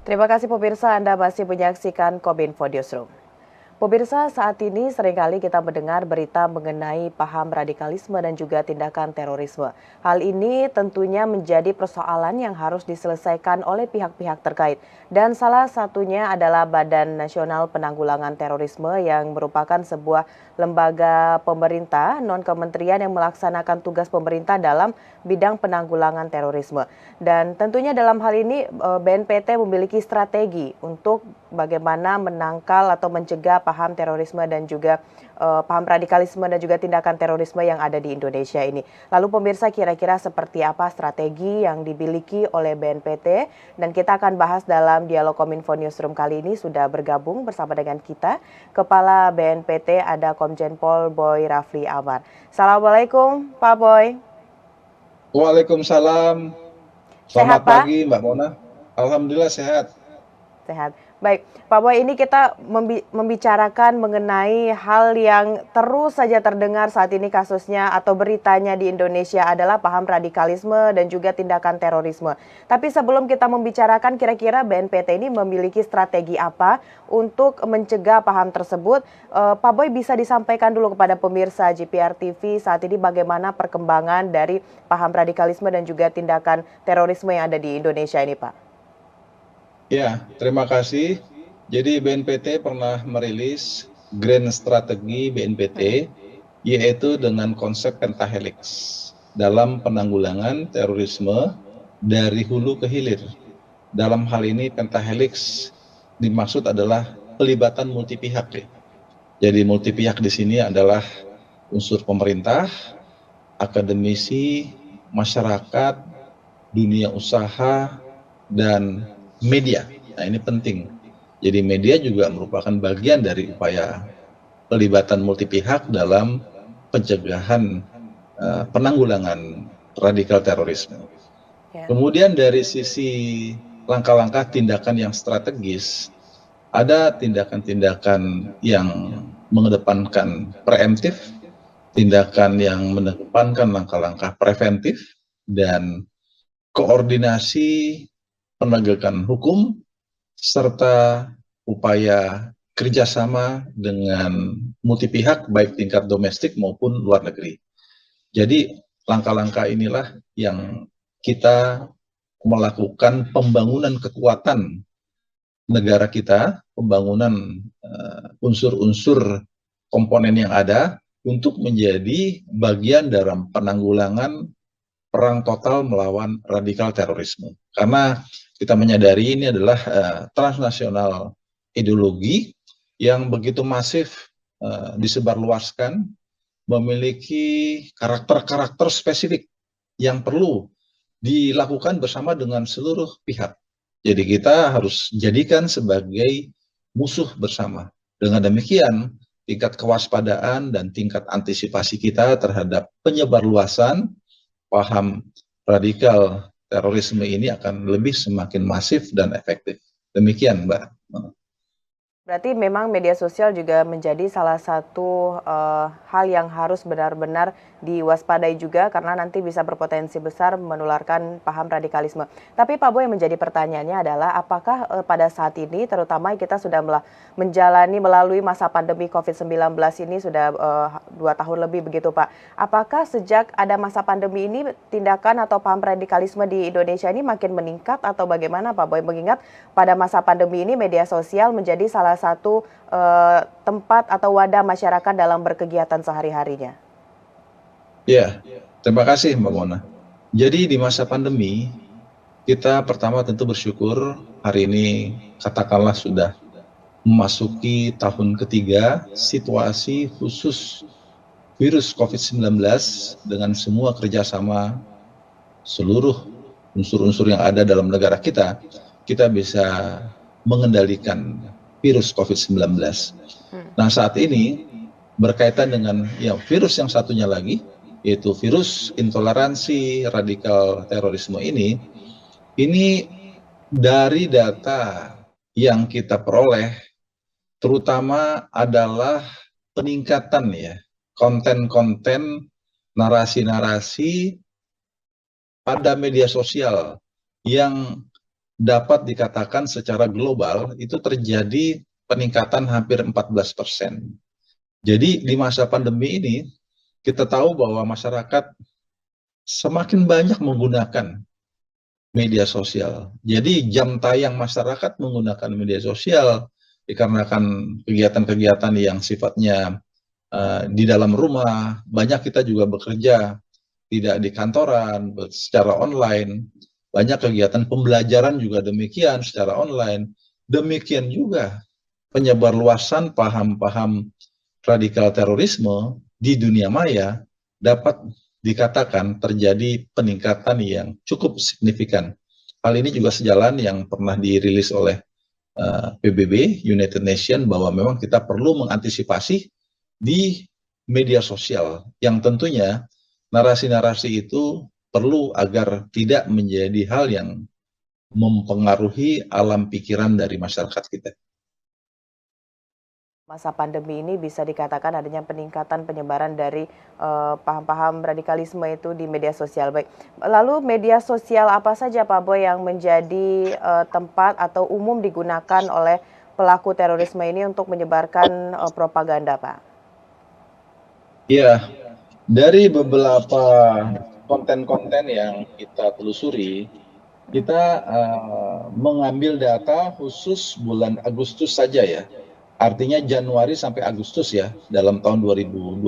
Terima kasih pemirsa, Anda masih menyaksikan Kominfo Newsroom. Pemirsa, saat ini seringkali kita mendengar berita mengenai paham radikalisme dan juga tindakan terorisme. Hal ini tentunya menjadi persoalan yang harus diselesaikan oleh pihak-pihak terkait. Dan salah satunya adalah Badan Nasional Penanggulangan Terorisme yang merupakan sebuah lembaga pemerintah non-kementerian yang melaksanakan tugas pemerintah dalam bidang penanggulangan terorisme. Dan tentunya dalam hal ini BNPT memiliki strategi untuk bagaimana menangkal atau mencegah paham terorisme dan juga paham radikalisme dan juga tindakan terorisme yang ada di Indonesia ini. Lalu pemirsa, kira-kira seperti apa strategi yang dimiliki oleh BNPT? Dan kita akan bahas dalam dialog Kominfo Newsroom kali ini. Sudah bergabung bersama dengan kita Kepala BNPT, ada Komjen Pol Boy Rafli Amar. Assalamualaikum Pak Boy. Waalaikumsalam. Sehat Selamat Pak? pagi, Mbak Mona. Alhamdulillah sehat. Sehat. Baik, Pak Boy, ini kita membicarakan mengenai hal yang terus saja terdengar saat ini kasusnya atau beritanya di Indonesia adalah paham radikalisme dan juga tindakan terorisme. Tapi sebelum kita membicarakan kira-kira BNPT ini memiliki strategi apa untuk mencegah paham tersebut, Pak Boy bisa disampaikan dulu kepada pemirsa GPR TV saat ini bagaimana perkembangan dari paham radikalisme dan juga tindakan terorisme yang ada di Indonesia ini, Pak. Ya, terima kasih. Jadi BNPT pernah merilis Grand Strategi BNPT, yaitu dengan konsep pentahelix dalam penanggulangan terorisme dari hulu ke hilir. Dalam hal ini pentahelix dimaksud adalah pelibatan multi pihak. Jadi multi pihak di sini adalah unsur pemerintah, akademisi, masyarakat, dunia usaha, dan media. Nah, ini penting. Jadi media juga merupakan bagian dari upaya pelibatan multi pihak dalam pencegahan penanggulangan radikal terorisme. Ya. Kemudian dari sisi langkah-langkah tindakan yang strategis, ada tindakan-tindakan yang mengedepankan preemptif, tindakan yang mengedepankan langkah-langkah preventif, dan koordinasi penegakan hukum, serta upaya kerjasama dengan multi pihak baik tingkat domestik maupun luar negeri. Jadi langkah-langkah inilah yang kita melakukan pembangunan kekuatan negara kita, pembangunan unsur-unsur komponen yang ada untuk menjadi bagian dalam penanggulangan perang total melawan radikal terorisme. Karena kita menyadari ini adalah transnasional ideologi yang begitu masif disebarluaskan, memiliki karakter-karakter spesifik yang perlu dilakukan bersama dengan seluruh pihak. Jadi kita harus jadikan sebagai musuh bersama. Dengan demikian, tingkat kewaspadaan dan tingkat antisipasi kita terhadap penyebarluasan paham radikal terorisme ini akan lebih semakin masif dan efektif. Demikian, Mbak. Berarti memang media sosial juga menjadi salah satu hal yang harus benar-benar diwaspadai juga karena nanti bisa berpotensi besar menularkan paham radikalisme. Tapi Pak Boy, yang menjadi pertanyaannya adalah apakah pada saat ini terutama kita sudah menjalani melalui masa pandemi COVID-19 ini sudah 2 tahun lebih begitu Pak. Apakah sejak ada masa pandemi ini tindakan atau paham radikalisme di Indonesia ini makin meningkat atau bagaimana Pak Boy? Mengingat pada masa pandemi ini media sosial menjadi salah satu tempat atau wadah masyarakat dalam berkegiatan sehari-harinya. Ya, terima kasih Mbak Mona. Jadi di masa pandemi, kita pertama tentu bersyukur hari ini katakanlah sudah memasuki tahun ketiga situasi khusus virus COVID-19 dengan semua kerjasama seluruh unsur-unsur yang ada dalam negara kita bisa mengendalikan virus COVID-19. Nah, saat ini berkaitan dengan virus yang satunya lagi, yaitu virus intoleransi radikal terorisme ini dari data yang kita peroleh terutama adalah peningkatan konten-konten narasi-narasi pada media sosial yang dapat dikatakan secara global itu terjadi peningkatan hampir 14%. Jadi di masa pandemi ini kita tahu bahwa masyarakat semakin banyak menggunakan media sosial. Jadi jam tayang masyarakat menggunakan media sosial dikarenakan kegiatan-kegiatan yang sifatnya di dalam rumah. Banyak kita juga bekerja tidak di kantoran, secara online. Banyak kegiatan pembelajaran juga demikian secara online. Demikian juga penyebarluasan paham-paham radikal terorisme di dunia maya dapat dikatakan terjadi peningkatan yang cukup signifikan. Hal ini juga sejalan yang pernah dirilis oleh PBB, United Nations, bahwa memang kita perlu mengantisipasi di media sosial yang tentunya narasi-narasi itu perlu agar tidak menjadi hal yang mempengaruhi alam pikiran dari masyarakat kita. Masa pandemi ini bisa dikatakan adanya peningkatan penyebaran dari paham-paham radikalisme itu di media sosial. Baik, lalu media sosial apa saja Pak Boy yang menjadi tempat atau umum digunakan oleh pelaku terorisme ini untuk menyebarkan propaganda, Pak? Ya, dari beberapa konten-konten yang kita telusuri, kita mengambil data khusus bulan Agustus saja ya. Artinya Januari sampai Agustus ya, dalam tahun 2022,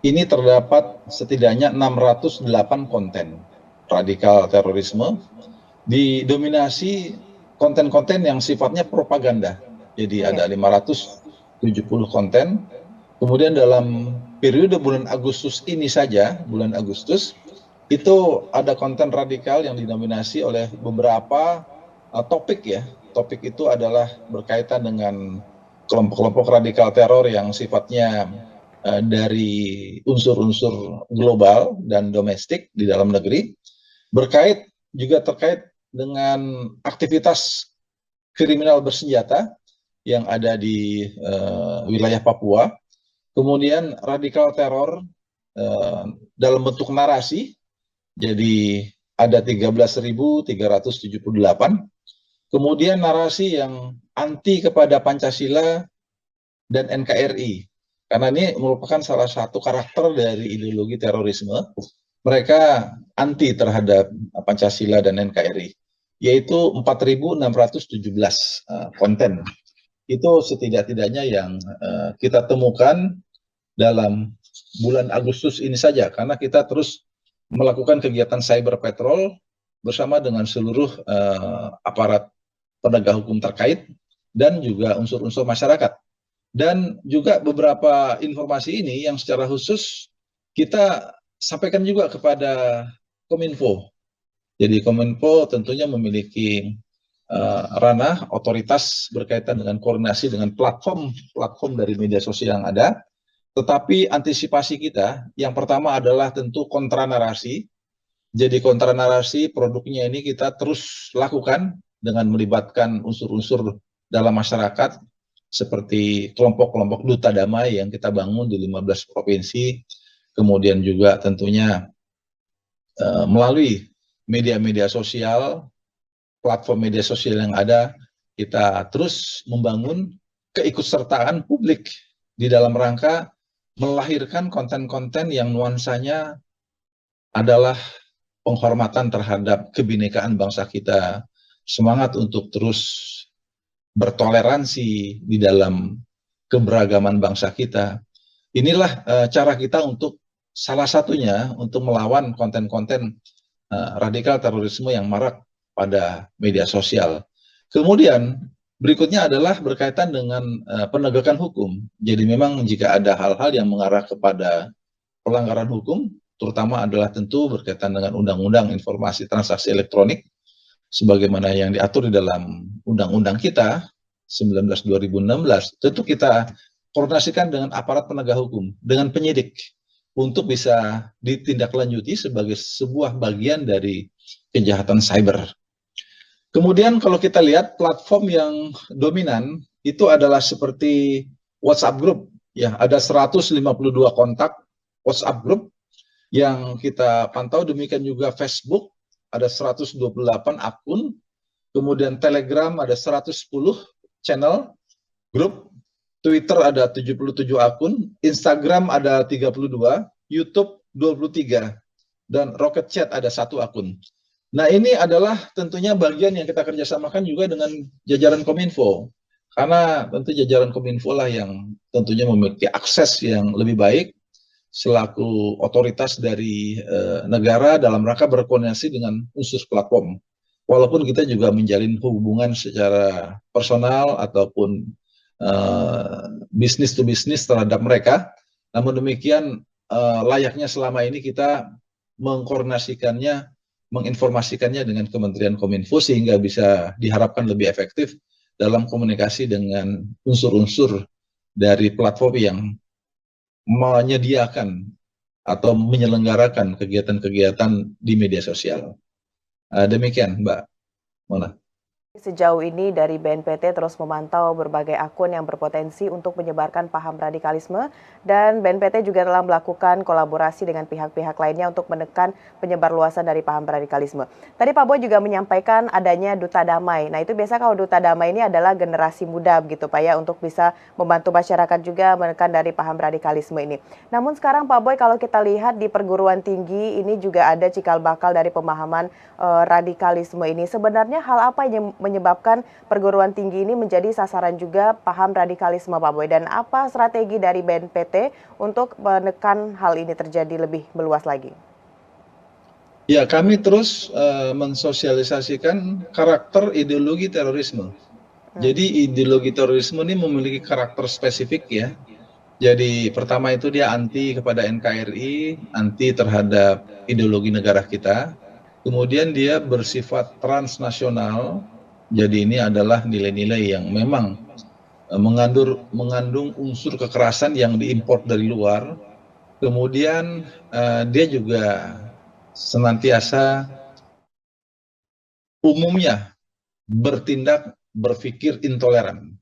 ini terdapat setidaknya 608 konten radikal terorisme, didominasi konten-konten yang sifatnya propaganda. Jadi ada 570 konten. Kemudian dalam periode bulan Agustus ini saja, bulan Agustus, itu ada konten radikal yang didominasi oleh beberapa topik ya. Topik itu adalah berkaitan dengan kelompok-kelompok radikal teror yang sifatnya dari unsur-unsur global dan domestik di dalam negeri, juga terkait dengan aktivitas kriminal bersenjata yang ada di wilayah Papua, kemudian radikal teror dalam bentuk narasi, jadi ada 13.378, kemudian narasi yang anti kepada Pancasila dan NKRI, karena ini merupakan salah satu karakter dari ideologi terorisme. Mereka anti terhadap Pancasila dan NKRI, yaitu 4.617 konten. Itu setidak-tidaknya yang kita temukan dalam bulan Agustus ini saja, karena kita terus melakukan kegiatan cyber patrol bersama dengan seluruh aparat penegak hukum terkait dan juga unsur-unsur masyarakat. Dan juga beberapa informasi ini yang secara khusus kita sampaikan juga kepada Kominfo. Jadi Kominfo tentunya memiliki ranah otoritas berkaitan dengan koordinasi dengan platform dari media sosial yang ada. Tetapi antisipasi kita yang pertama adalah tentu kontra narasi. Jadi kontra narasi produknya ini kita terus lakukan dengan melibatkan unsur-unsur dalam masyarakat seperti kelompok-kelompok duta damai yang kita bangun di 15 provinsi, kemudian juga tentunya melalui media-media sosial, platform media sosial yang ada, kita terus membangun keikutsertaan publik di dalam rangka melahirkan konten-konten yang nuansanya adalah penghormatan terhadap kebinekaan bangsa kita, semangat untuk terus bertoleransi di dalam keberagaman bangsa kita. Inilah cara kita untuk salah satunya untuk melawan konten-konten radikal terorisme yang marak pada media sosial. Kemudian berikutnya adalah berkaitan dengan penegakan hukum. Jadi memang jika ada hal-hal yang mengarah kepada pelanggaran hukum, terutama adalah tentu berkaitan dengan Undang-Undang Informasi Transaksi Elektronik, sebagaimana yang diatur di dalam undang-undang kita 19/2016, tentu kita koordinasikan dengan aparat penegak hukum, dengan penyidik, untuk bisa ditindaklanjuti sebagai sebuah bagian dari kejahatan cyber. Kemudian kalau kita lihat platform yang dominan itu adalah seperti WhatsApp Group, ya ada 152 kontak WhatsApp Group yang kita pantau, demikian juga Facebook ada 128 akun, kemudian Telegram ada 110 channel, grup, Twitter ada 77 akun, Instagram ada 32, YouTube 23, dan Rocket Chat ada 1 akun. Nah, ini adalah tentunya bagian yang kita kerjasamakan juga dengan jajaran Kominfo. Karena tentu jajaran Kominfo lah yang tentunya memiliki akses yang lebih baik selaku otoritas dari negara dalam rangka berkoordinasi dengan unsur platform. Walaupun kita juga menjalin hubungan secara personal ataupun bisnis to bisnis terhadap mereka, namun demikian layaknya selama ini kita mengkoordinasikannya, menginformasikannya dengan Kementerian Kominfo sehingga bisa diharapkan lebih efektif dalam komunikasi dengan unsur-unsur dari platform yang menyediakan atau menyelenggarakan kegiatan-kegiatan di media sosial. Demikian, Mbak Mona. Sejauh ini dari BNPT terus memantau berbagai akun yang berpotensi untuk menyebarkan paham radikalisme dan BNPT juga telah melakukan kolaborasi dengan pihak-pihak lainnya untuk menekan penyebarluasan dari paham radikalisme. Tadi Pak Boy juga menyampaikan adanya Duta Damai. Nah itu biasa kalau Duta Damai ini adalah generasi muda begitu Pak ya untuk bisa membantu masyarakat juga menekan dari paham radikalisme ini. Namun sekarang Pak Boy kalau kita lihat di perguruan tinggi ini juga ada cikal bakal dari pemahaman radikalisme ini. Sebenarnya hal apa yang menyebabkan perguruan tinggi ini menjadi sasaran juga paham radikalisme Pak Boy, dan apa strategi dari BNPT untuk menekan hal ini terjadi lebih meluas lagi? Ya, kami terus mensosialisasikan karakter ideologi terorisme. Jadi ideologi terorisme ini memiliki karakter spesifik ya. Jadi pertama itu dia anti kepada NKRI, anti terhadap ideologi negara kita. Kemudian dia bersifat transnasional. Jadi ini adalah nilai-nilai yang memang mengandung unsur kekerasan yang diimpor dari luar. Kemudian dia juga senantiasa umumnya berpikir intoleran.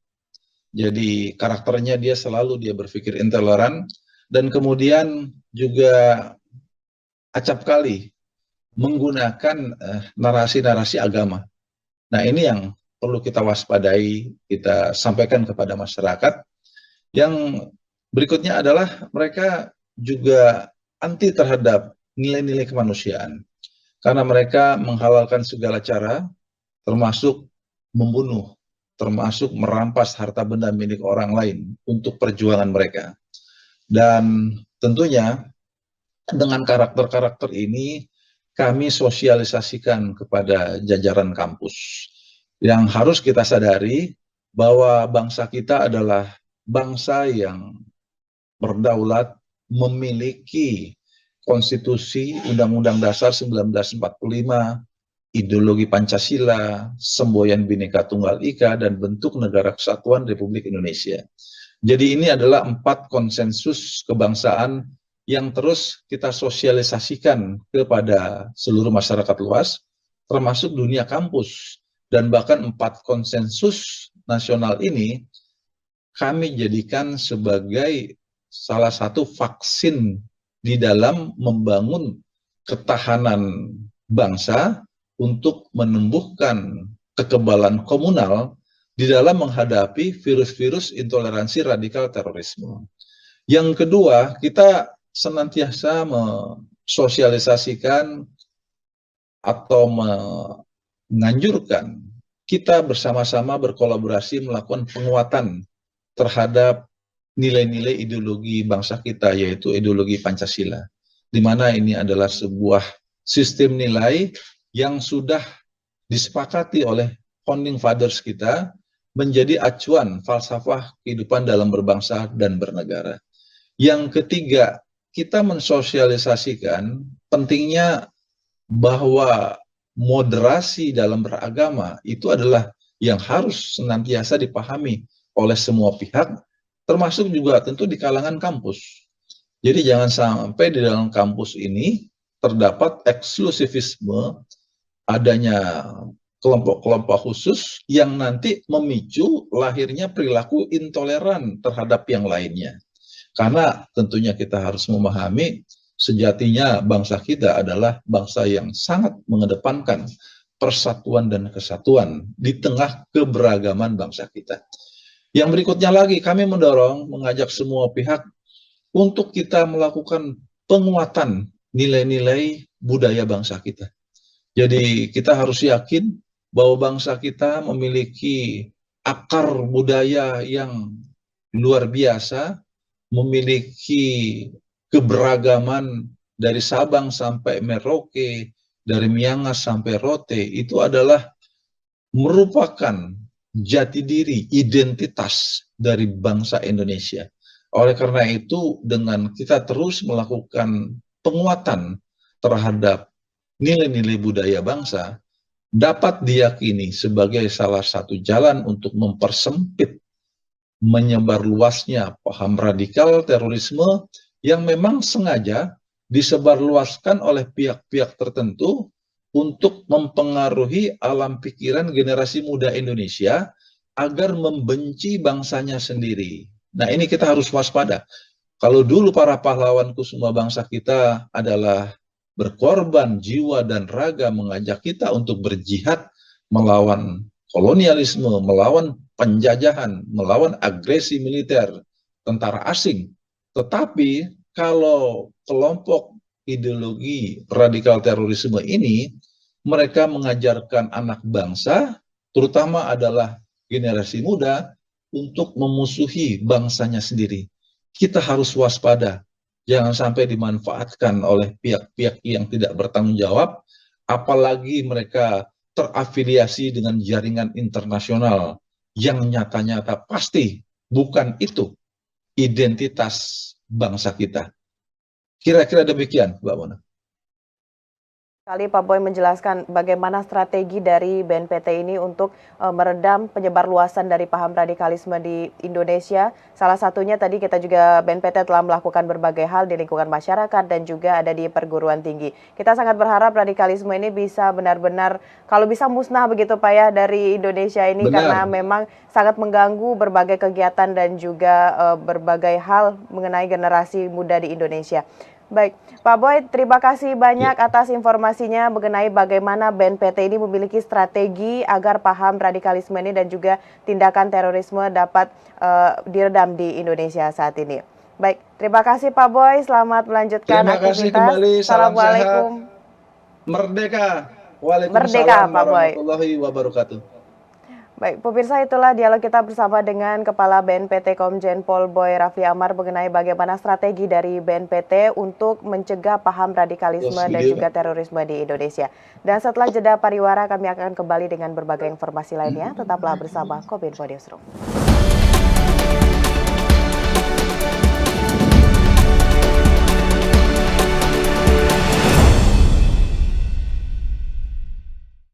Jadi karakternya dia berpikir intoleran dan kemudian juga acap kali menggunakan narasi-narasi agama. Nah ini yang perlu kita waspadai, kita sampaikan kepada masyarakat. Yang berikutnya adalah mereka juga anti terhadap nilai-nilai kemanusiaan. Karena mereka menghalalkan segala cara, termasuk membunuh, termasuk merampas harta benda milik orang lain untuk perjuangan mereka. Dan tentunya dengan karakter-karakter ini kami sosialisasikan kepada jajaran kampus. Yang harus kita sadari bahwa bangsa kita adalah bangsa yang berdaulat, memiliki konstitusi Undang-Undang Dasar 1945, ideologi Pancasila, semboyan Bhinneka Tunggal Ika, dan bentuk negara kesatuan Republik Indonesia. Jadi ini adalah 4 konsensus kebangsaan yang terus kita sosialisasikan kepada seluruh masyarakat luas, termasuk dunia kampus. Dan bahkan 4 konsensus nasional ini kami jadikan sebagai salah satu vaksin di dalam membangun ketahanan bangsa untuk menumbuhkan kekebalan komunal di dalam menghadapi virus-virus intoleransi radikal terorisme. Yang kedua, kita senantiasa mensosialisasikan atau menganjurkan kita bersama-sama berkolaborasi melakukan penguatan terhadap nilai-nilai ideologi bangsa kita, yaitu ideologi Pancasila, di mana ini adalah sebuah sistem nilai yang sudah disepakati oleh founding fathers kita menjadi acuan falsafah kehidupan dalam berbangsa dan bernegara. Yang ketiga, kita mensosialisasikan pentingnya bahwa moderasi dalam beragama itu adalah yang harus senantiasa dipahami oleh semua pihak, termasuk juga tentu di kalangan kampus. Jadi jangan sampai di dalam kampus ini terdapat eksklusivisme, adanya kelompok-kelompok khusus yang nanti memicu lahirnya perilaku intoleran terhadap yang lainnya. Karena tentunya kita harus memahami sejatinya bangsa kita adalah bangsa yang sangat mengedepankan persatuan dan kesatuan di tengah keberagaman bangsa kita. Yang berikutnya lagi, kami mengajak semua pihak untuk kita melakukan penguatan nilai-nilai budaya bangsa kita. Jadi kita harus yakin bahwa bangsa kita memiliki akar budaya yang luar biasa, memiliki keberagaman dari Sabang sampai Merauke, dari Miangas sampai Rote, itu adalah merupakan jati diri, identitas dari bangsa Indonesia. Oleh karena itu, dengan kita terus melakukan penguatan terhadap nilai-nilai budaya bangsa, dapat diyakini sebagai salah satu jalan untuk mempersempit menyebar luasnya paham radikal terorisme yang memang sengaja disebarluaskan oleh pihak-pihak tertentu untuk mempengaruhi alam pikiran generasi muda Indonesia agar membenci bangsanya sendiri. Nah, ini kita harus waspada. Kalau dulu para pahlawan kusuma bangsa kita adalah berkorban jiwa dan raga mengajak kita untuk berjihad melawan kolonialisme, melawan penjajahan, melawan agresi militer tentara asing. Tetapi kalau kelompok ideologi radikal terorisme ini, mereka mengajarkan anak bangsa, terutama adalah generasi muda, untuk memusuhi bangsanya sendiri. Kita harus waspada, jangan sampai dimanfaatkan oleh pihak-pihak yang tidak bertanggung jawab, apalagi mereka terafiliasi dengan jaringan internasional yang nyata-nyata pasti bukan itu identitas bangsa kita. Kira-kira demikian, Mbak Mona. Kali Pak Boy menjelaskan bagaimana strategi dari BNPT ini untuk meredam penyebarluasan dari paham radikalisme di Indonesia. Salah satunya tadi kita juga BNPT telah melakukan berbagai hal di lingkungan masyarakat dan juga ada di perguruan tinggi. Kita sangat berharap radikalisme ini bisa benar-benar kalau bisa musnah begitu Pak ya dari Indonesia ini. Benar. Karena memang sangat mengganggu berbagai kegiatan dan juga berbagai hal mengenai generasi muda di Indonesia. Baik, Pak Boy, terima kasih banyak atas informasinya mengenai bagaimana BNPT ini memiliki strategi agar paham radikalisme ini dan juga tindakan terorisme dapat diredam di Indonesia saat ini. Baik, terima kasih Pak Boy, selamat melanjutkan aktivitas. Terima kasih kembali, Assalamualaikum. Merdeka. Waalaikumsalam warahmatullahi wabarakatuh. Baik, pemirsa, itulah dialog kita bersama dengan Kepala BNPT Komjen Pol Boy Rafli Amar mengenai bagaimana strategi dari BNPT untuk mencegah paham radikalisme dan juga terorisme di Indonesia. Dan setelah jeda pariwara kami akan kembali dengan berbagai informasi lainnya. Tetaplah bersama Kominfo Newsroom.